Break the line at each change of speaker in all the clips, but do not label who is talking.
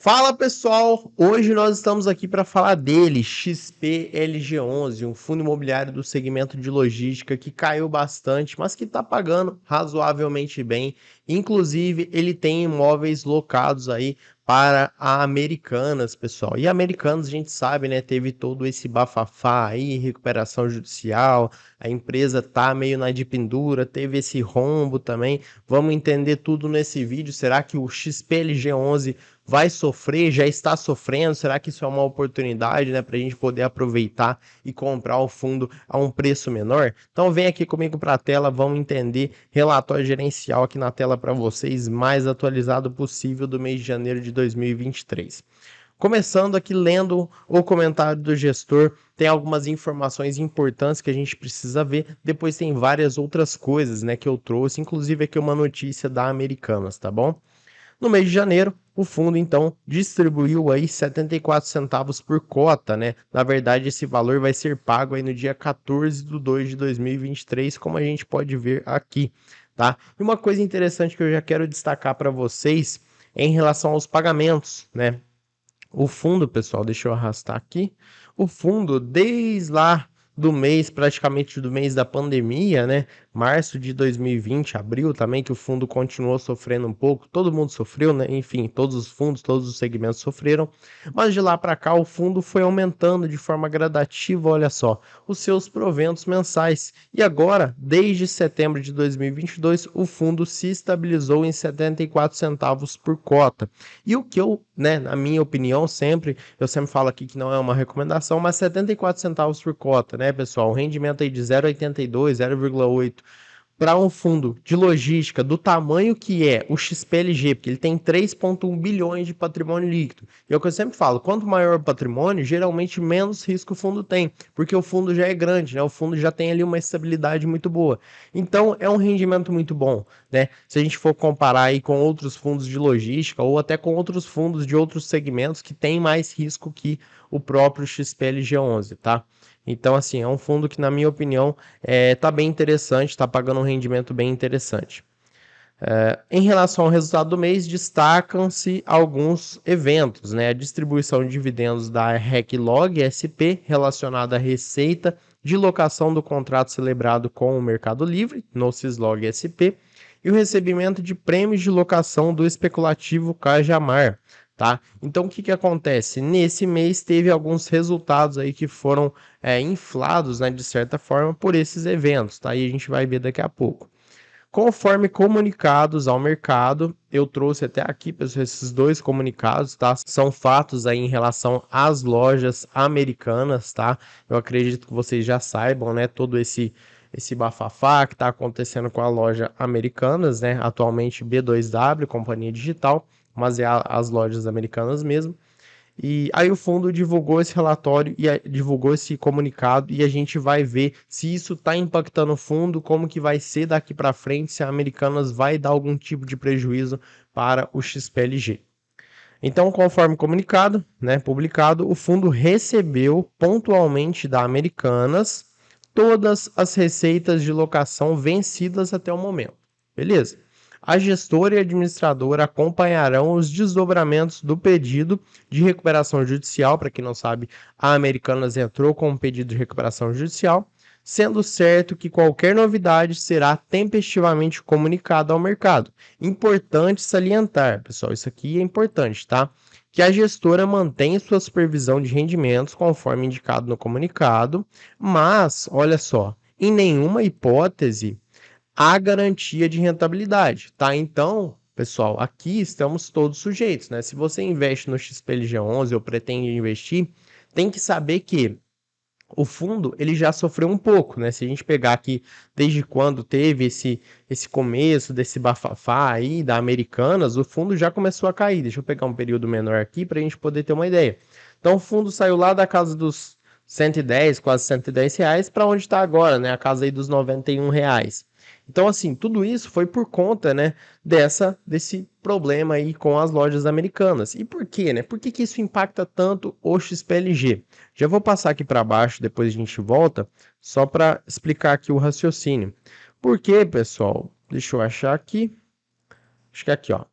Fala pessoal, hoje nós estamos aqui para falar dele, XPLG11, um fundo imobiliário do segmento de logística que caiu bastante, mas que está pagando razoavelmente bem. Inclusive, ele tem imóveis locados aí para a Americanas, pessoal. E Americanas, a gente sabe, né, teve todo esse bafafá aí, recuperação judicial, a empresa tá meio na de pendura, teve esse rombo também. Vamos entender tudo nesse vídeo. Será que o XPLG11 vai sofrer, já está sofrendo? Será que isso é uma oportunidade, né, para a gente poder aproveitar e comprar o fundo a um preço menor? Então vem aqui comigo para a tela, vamos entender relatório gerencial aqui na tela para vocês, mais atualizado possível do mês de janeiro de 2023. Começando aqui lendo o comentário do gestor, tem algumas informações importantes que a gente precisa ver. Depois tem várias outras coisas, né, que eu trouxe, inclusive aqui uma notícia da Americanas, tá bom? No mês de janeiro, o fundo então distribuiu aí 74 centavos por cota, né? Na verdade, esse valor vai ser pago aí no dia 14 de 2 de 2023, como a gente pode ver aqui, tá? E uma coisa interessante que eu já quero destacar para vocês é em relação aos pagamentos, né? O fundo, pessoal, deixa eu arrastar aqui. O fundo, desde lá do mês, praticamente do mês da pandemia, né? Março de 2020, abril também, que o fundo continuou sofrendo um pouco. Todo mundo sofreu, né? Enfim, todos os fundos, todos os segmentos sofreram. Mas de lá para cá, o fundo foi aumentando de forma gradativa, olha só, os seus proventos mensais. E agora, desde setembro de 2022, o fundo se estabilizou em 74 centavos por cota. E o que eu, né, na minha opinião, eu sempre falo aqui que não é uma recomendação, mas 74 centavos por cota, né, pessoal? Um rendimento aí de 0,82, 0,8 para um fundo de logística do tamanho que é o XPLG, porque ele tem 3,1 bilhões de patrimônio líquido. E é o que eu sempre falo, quanto maior o patrimônio, geralmente menos risco o fundo tem, porque o fundo já é grande, né? O fundo já tem ali uma estabilidade muito boa. Então, é um rendimento muito bom, né? Se a gente for comparar aí com outros fundos de logística ou até com outros fundos de outros segmentos que têm mais risco que o próprio XPLG11, tá? Então, assim, é um fundo que, na minha opinião, tá bem interessante, está pagando um rendimento bem interessante. Em relação ao resultado do mês, destacam-se alguns eventos, né? A distribuição de dividendos da REClog SP relacionada à receita de locação do contrato celebrado com o Mercado Livre, no Cislog SP, e o recebimento de prêmios de locação do especulativo Cajamar, tá? Então, o que que acontece? Nesse mês teve alguns resultados aí que foram inflados, né, de certa forma, por esses eventos, tá? E a gente vai ver daqui a pouco. Conforme comunicados ao mercado, eu trouxe até aqui, pessoal, esses dois comunicados, tá? São fatos aí em relação às lojas americanas, tá? Eu acredito que vocês já saibam, né? Todo esse bafafá que está acontecendo com a loja Americanas, né? Atualmente B2W, companhia digital, mas é as lojas americanas mesmo. E aí o fundo divulgou esse relatório e divulgou esse comunicado e a gente vai ver se isso está impactando o fundo, como que vai ser daqui para frente, se a Americanas vai dar algum tipo de prejuízo para o XPLG. Então, conforme comunicado, né, publicado, o fundo recebeu pontualmente da Americanas todas as receitas de locação vencidas até o momento. Beleza? A gestora e a administradora acompanharão os desdobramentos do pedido de recuperação judicial. Para quem não sabe, a Americanas entrou com um pedido de recuperação judicial, sendo certo que qualquer novidade será tempestivamente comunicada ao mercado. Importante salientar, pessoal, isso aqui é importante, tá? Que a gestora mantém sua supervisão de rendimentos conforme indicado no comunicado, mas, olha só, em nenhuma hipótese há garantia de rentabilidade, tá? Então, pessoal, aqui estamos todos sujeitos, né? Se você investe no XPLG11 ou pretende investir, tem que saber que o fundo ele já sofreu um pouco, né? Se a gente pegar aqui desde quando teve esse começo desse bafafá aí da Americanas, o fundo já começou a cair. Deixa eu pegar um período menor aqui para a gente poder ter uma ideia. Então o fundo saiu lá da casa dos 110, quase 110 reais para onde está agora, né? A casa aí dos 91 reais. Então, assim, tudo isso foi por conta, né, desse problema aí com as lojas americanas. E por quê, né? Por que que isso impacta tanto o XPLG? Já vou passar aqui para baixo, depois a gente volta, só para explicar aqui o raciocínio. Por quê, pessoal? Deixa eu achar aqui. Acho que é aqui, ó.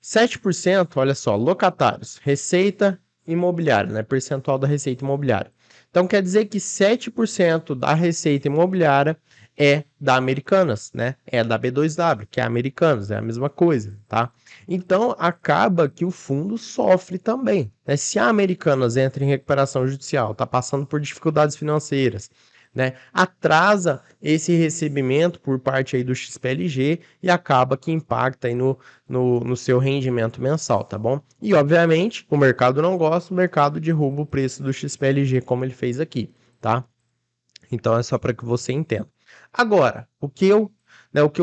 7%, olha só, locatários, receita imobiliária, né? Percentual da receita imobiliária. Então quer dizer que 7% da receita imobiliária é da Americanas, né? É da B2W, que é Americanas, é a mesma coisa, tá? Então acaba que o fundo sofre também, né? Se a Americanas entra em recuperação judicial, está passando por dificuldades financeiras, né? Atrasa esse recebimento por parte aí do XPLG e acaba que impacta aí no seu rendimento mensal, tá bom? E obviamente o mercado não gosta, o mercado derruba o preço do XPLG como ele fez aqui, tá? Então é só para que você entenda. Agora, o que eu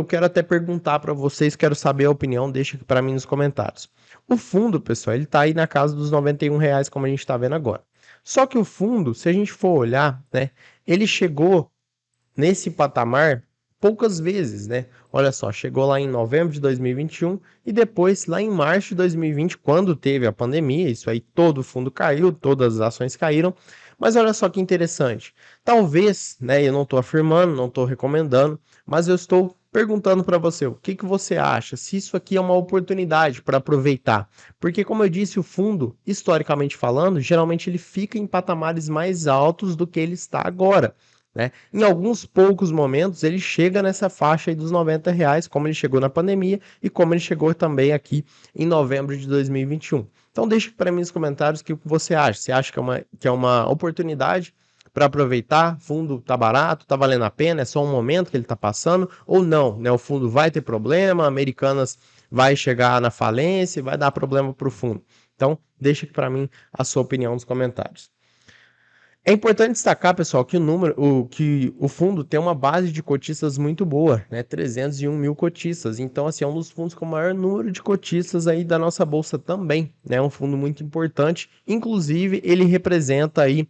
quero até perguntar para vocês, quero saber a opinião, deixa aqui para mim nos comentários. O fundo, pessoal, ele está aí na casa dos R$ 91, como a gente está vendo agora. Só que o fundo, se a gente for olhar, né, ele chegou nesse patamar poucas vezes, né? Olha só, chegou lá em novembro de 2021 e depois lá em março de 2020, quando teve a pandemia, isso aí todo o fundo caiu, todas as ações caíram. Mas olha só que interessante. Talvez, né, eu não estou afirmando, não estou recomendando, mas eu estou perguntando para você, o que você acha? Se isso aqui é uma oportunidade para aproveitar. Porque, como eu disse, o fundo, historicamente falando, geralmente ele fica em patamares mais altos do que ele está agora, né? Em alguns poucos momentos ele chega nessa faixa aí dos R$ 90, como ele chegou na pandemia e como ele chegou também aqui em novembro de 2021. Então deixa para mim nos comentários o que você acha. Você acha que é uma oportunidade para aproveitar? O fundo está barato, está valendo a pena, é só um momento que ele está passando, ou não, né? O fundo vai ter problema, Americanas vai chegar na falência, vai dar problema para o fundo. Então deixa para mim a sua opinião nos comentários. É importante destacar, pessoal, que o fundo tem uma base de cotistas muito boa, né? 301 mil cotistas. Então, assim, é um dos fundos com o maior número de cotistas aí da nossa bolsa também, né? É um fundo muito importante. Inclusive, ele representa aí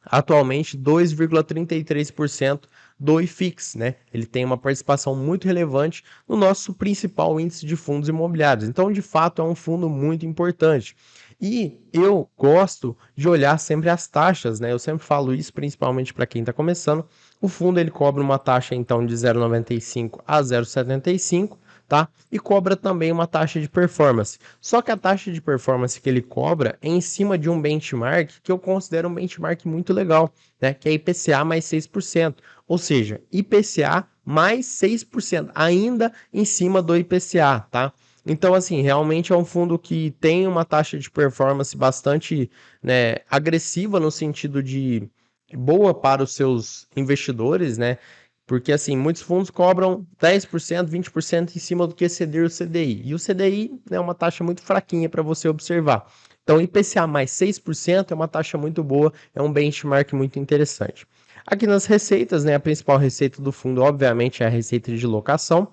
atualmente 2,33% do IFIX, né? Ele tem uma participação muito relevante no nosso principal índice de fundos imobiliários. Então, de fato, é um fundo muito importante. E eu gosto de olhar sempre as taxas, né? Eu sempre falo isso, principalmente para quem está começando. O fundo ele cobra uma taxa então de 0,95 a 0,75, tá? E cobra também uma taxa de performance. Só que a taxa de performance que ele cobra é em cima de um benchmark que eu considero um benchmark muito legal, né? Que é IPCA mais 6%. Ou seja, IPCA mais 6%, ainda em cima do IPCA, tá? Então, assim, realmente é um fundo que tem uma taxa de performance bastante, né, agressiva no sentido de boa para os seus investidores, né? Porque, assim, muitos fundos cobram 10%, 20% em cima do que exceder o CDI. E o CDI é uma taxa muito fraquinha para você observar. Então, IPCA mais 6% é uma taxa muito boa, é um benchmark muito interessante. Aqui nas receitas, né, a principal receita do fundo, obviamente, é a receita de locação.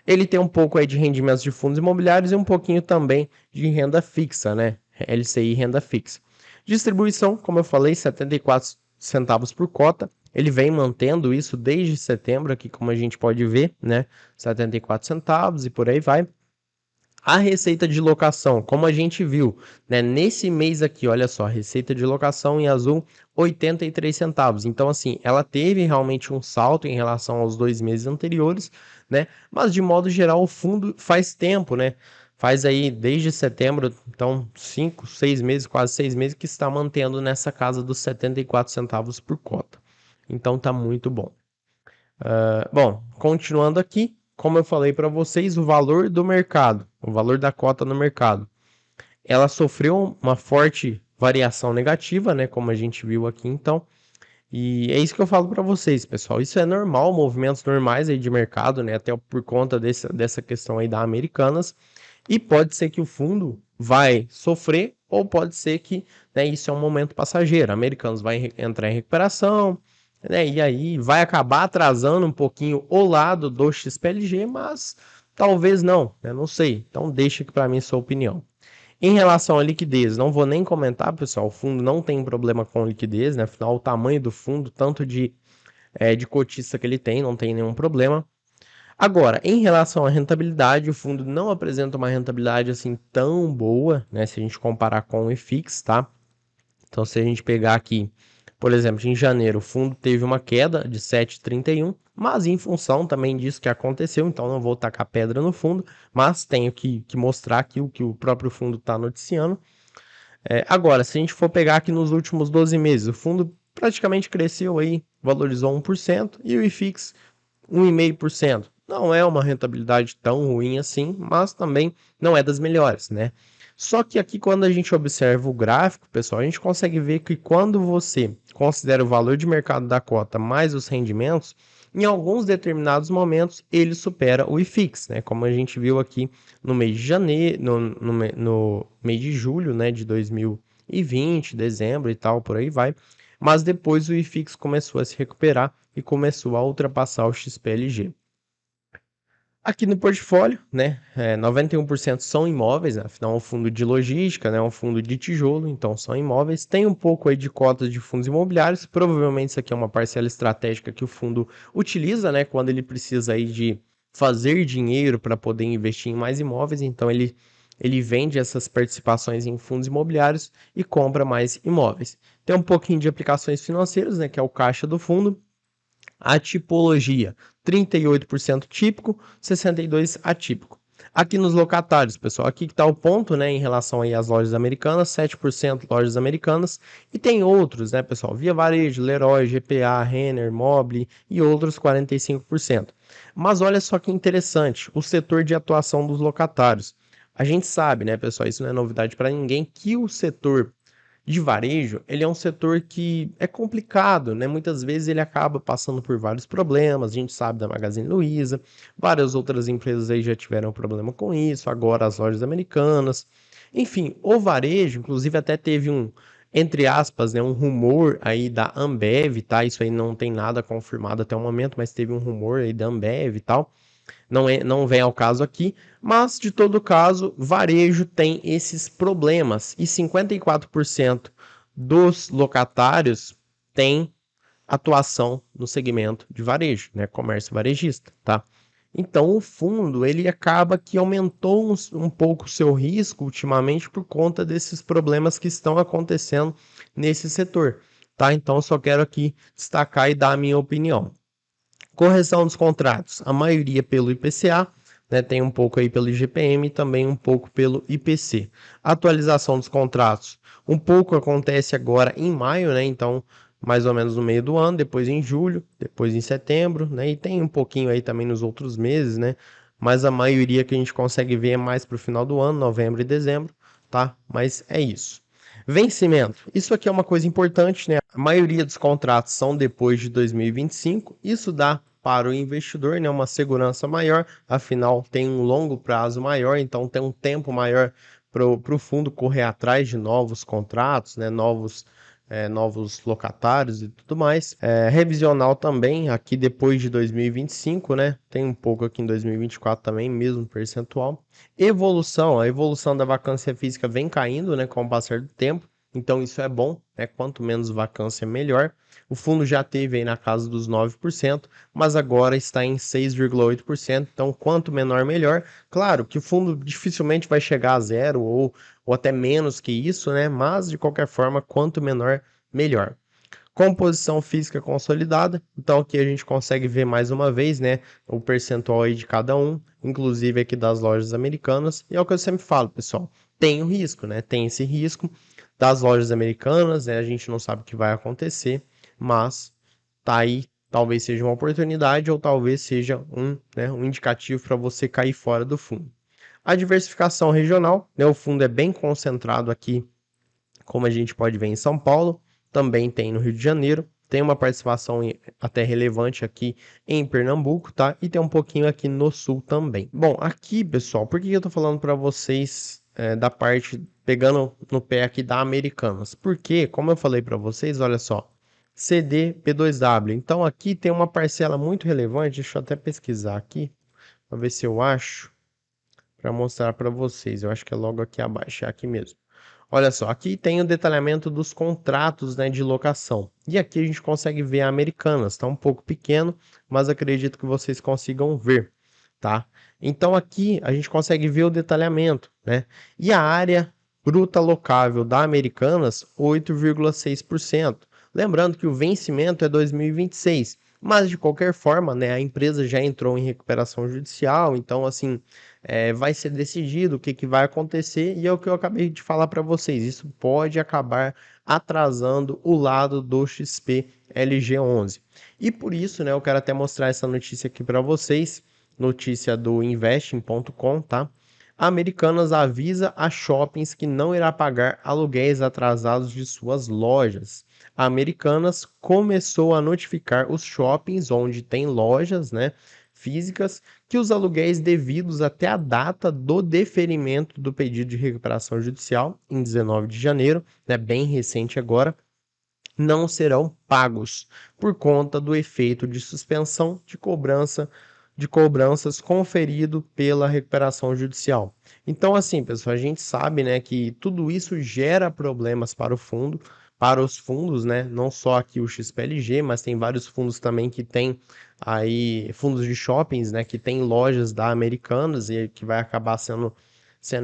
Ele tem um pouco aí de rendimentos de fundos imobiliários e um pouquinho também de renda fixa, né? LCI renda fixa. Distribuição, como eu falei, 74 centavos por cota. Ele vem mantendo isso desde setembro, aqui como a gente pode ver, né? 74 centavos e por aí vai. A receita de locação, como a gente viu, né, nesse mês aqui, olha só, receita de locação em azul, 83 centavos. Então, assim, ela teve realmente um salto em relação aos 2 meses anteriores, né? Mas, de modo geral, o fundo faz tempo, né? Faz aí desde setembro, então 5, 6 meses, quase 6 meses, que está mantendo nessa casa dos 74 centavos por cota. Então, tá muito bom. Bom, continuando aqui, como eu falei para vocês, o valor do mercado, o valor da cota no mercado, ela sofreu uma forte variação negativa, né? Como a gente viu aqui, então. E é isso que eu falo para vocês, pessoal. Isso é normal, movimentos normais aí de mercado, né? Até por conta dessa questão aí da Americanas. E pode ser que o fundo vai sofrer, ou pode ser que, né, isso é um momento passageiro. Americanos vai entrar em recuperação, né? E aí vai acabar atrasando um pouquinho o lado do XPLG, mas talvez não, né? Não sei. Então deixa aqui para mim sua opinião. Em relação à liquidez, não vou nem comentar, pessoal. O fundo não tem problema com liquidez, né? Afinal, o tamanho do fundo, tanto de cotista que ele tem, não tem nenhum problema. Agora, em relação à rentabilidade, o fundo não apresenta uma rentabilidade assim tão boa, né? Se a gente comparar com o IFIX, tá? Então, se a gente pegar aqui, Por exemplo, em janeiro o fundo teve uma queda de 7,31, mas em função também disso que aconteceu, então não vou tacar pedra no fundo, mas tenho que mostrar aqui o que o próprio fundo está noticiando. Agora, se a gente for pegar aqui nos últimos 12 meses, o fundo praticamente cresceu aí, valorizou 1%, e o IFIX 1,5%. Não é uma rentabilidade tão ruim assim, mas também não é das melhores, né? Só que aqui, quando a gente observa o gráfico, pessoal, a gente consegue ver que quando você considera o valor de mercado da cota mais os rendimentos, em alguns determinados momentos ele supera o IFIX, né? Como a gente viu aqui no mês de janeiro, no mês de julho, né, de 2020, dezembro e tal, por aí vai. Mas depois o IFIX começou a se recuperar e começou a ultrapassar o XPLG. Aqui no portfólio, né, 91% são imóveis, afinal é um fundo de logística, né, um fundo de tijolo, então são imóveis. Tem um pouco aí de cotas de fundos imobiliários, provavelmente isso aqui é uma parcela estratégica que o fundo utiliza, né, quando ele precisa aí de fazer dinheiro para poder investir em mais imóveis, então ele vende essas participações em fundos imobiliários e compra mais imóveis. Tem um pouquinho de aplicações financeiras, né, que é o caixa do fundo. A tipologia, 38% típico, 62% atípico. Aqui nos locatários, pessoal, aqui que está o ponto, né, em relação aí às lojas americanas, 7% lojas americanas, e tem outros, né, pessoal, Via Varejo, Leroy, GPA, Renner, Mobile e outros 45%. Mas olha só que interessante, o setor de atuação dos locatários. A gente sabe, né, pessoal, isso não é novidade para ninguém, que o setor de varejo, ele é um setor que é complicado, né? Muitas vezes ele acaba passando por vários problemas. A gente sabe da Magazine Luiza, várias outras empresas aí já tiveram problema com isso, agora as lojas americanas. Enfim, o varejo, inclusive até teve entre aspas, né, um rumor aí da Ambev, tá? Isso aí não tem nada confirmado até o momento, mas teve um rumor aí da Ambev e tal, não vem ao caso aqui, mas de todo caso, varejo tem esses problemas e 54% dos locatários têm atuação no segmento de varejo, né, comércio varejista, tá? Então o fundo ele acaba que aumentou um pouco o seu risco ultimamente por conta desses problemas que estão acontecendo nesse setor, tá? Então eu só quero aqui destacar e dar a minha opinião. Correção dos contratos, a maioria pelo IPCA, né, tem um pouco aí pelo IGPM e também um pouco pelo IPC. Atualização dos contratos, um pouco acontece agora em maio, né, então mais ou menos no meio do ano, depois em julho, depois em setembro, né, e tem um pouquinho aí também nos outros meses, né, mas a maioria que a gente consegue ver é mais para o final do ano, novembro e dezembro, tá? Mas é isso. Vencimento. Isso aqui é uma coisa importante, né? A maioria dos contratos são depois de 2025. Isso dá para o investidor, né, uma segurança maior, afinal tem um longo prazo maior, então tem um tempo maior para o fundo correr atrás de novos contratos, né, novos locatários e tudo mais. Revisional também, aqui depois de 2025, né? Tem um pouco aqui em 2024 também, mesmo percentual. Evolução, a evolução da vacância física vem caindo, né, com o passar do tempo. Então isso é bom, né? Quanto menos vacância, melhor. O fundo já teve aí na casa dos 9%, mas agora está em 6,8%. Então, quanto menor, melhor. Claro que o fundo dificilmente vai chegar a zero ou até menos que isso, né? Mas de qualquer forma, quanto menor, melhor. Composição física consolidada, então aqui a gente consegue ver mais uma vez, né, o percentual aí de cada um, inclusive aqui das lojas americanas, e é o que eu sempre falo, pessoal, tem o risco, né, tem esse risco das lojas americanas, né, a gente não sabe o que vai acontecer, mas tá aí, talvez seja uma oportunidade ou talvez seja um indicativo para você cair fora do fundo. A diversificação regional, né, o fundo é bem concentrado aqui, como a gente pode ver em São Paulo, também tem no Rio de Janeiro, tem uma participação até relevante aqui em Pernambuco, tá? E tem um pouquinho aqui no Sul também. Bom, aqui, pessoal, por que eu tô falando para vocês da parte, pegando no pé aqui da Americanas? Porque, como eu falei para vocês, olha só, CD P2W. Então aqui tem uma parcela muito relevante, deixa eu até pesquisar aqui, para ver se eu acho, para mostrar para vocês. Eu acho que é logo aqui abaixo, é aqui mesmo. Olha só, aqui tem o detalhamento dos contratos, né, de locação. E aqui a gente consegue ver a Americanas. Está um pouco pequeno, mas acredito que vocês consigam ver, tá? Então aqui a gente consegue ver o detalhamento, né? E a área bruta locável da Americanas, 8,6%. Lembrando que o vencimento é 2026, mas de qualquer forma, né, a empresa já entrou em recuperação judicial, então assim, vai ser decidido o que que vai acontecer e é o que eu acabei de falar para vocês, isso pode acabar atrasando o lado do XP LG11. E por isso, né, eu quero até mostrar essa notícia aqui para vocês, notícia do investing.com, tá? Americanas avisa a shoppings que não irá pagar aluguéis atrasados de suas lojas. A Americanas começou a notificar os shoppings onde tem lojas, né, físicas, que os aluguéis devidos até a data do deferimento do pedido de recuperação judicial, em 19 de janeiro, né, bem recente agora, não serão pagos por conta do efeito de suspensão de cobranças conferido pela recuperação judicial. Então, assim, pessoal, a gente sabe, né, que tudo isso gera problemas para o fundo, para os fundos, né, não só aqui o XPLG, mas tem vários fundos também que tem aí fundos de shoppings, né, que tem lojas da Americanas e que vai acabar sendo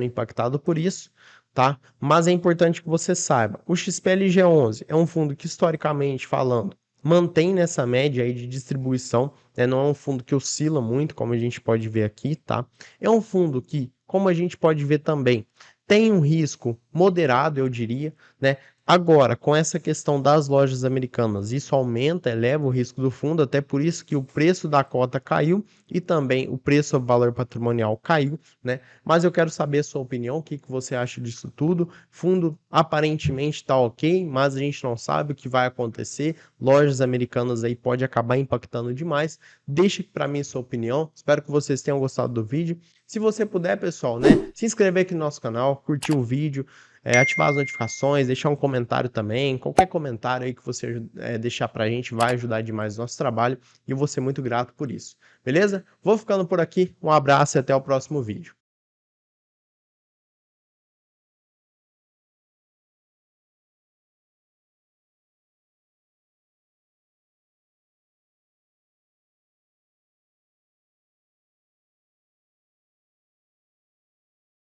impactado por isso, tá? Mas é importante que você saiba, o XPLG11 é um fundo que, historicamente falando, mantém nessa média aí de distribuição, né? Não é um fundo que oscila muito, como a gente pode ver aqui, tá? É um fundo que, como a gente pode ver também, tem um risco moderado, eu diria, né? Agora, com essa questão das lojas americanas, isso aumenta, eleva o risco do fundo, até por isso que o preço da cota caiu e também o preço ao valor patrimonial caiu, né? Mas eu quero saber a sua opinião, o que que você acha disso tudo. Fundo aparentemente está ok, mas a gente não sabe o que vai acontecer. Lojas americanas aí pode acabar impactando demais. Deixe para mim sua opinião. Espero que vocês tenham gostado do vídeo. Se você puder, pessoal, né, se inscrever aqui no nosso canal, curtir o vídeo, ativar as notificações, deixar um comentário também. Qualquer comentário aí que você deixar para a gente vai ajudar demais o nosso trabalho e eu vou ser muito grato por isso. Beleza? Vou ficando por aqui. Um abraço e até o próximo vídeo.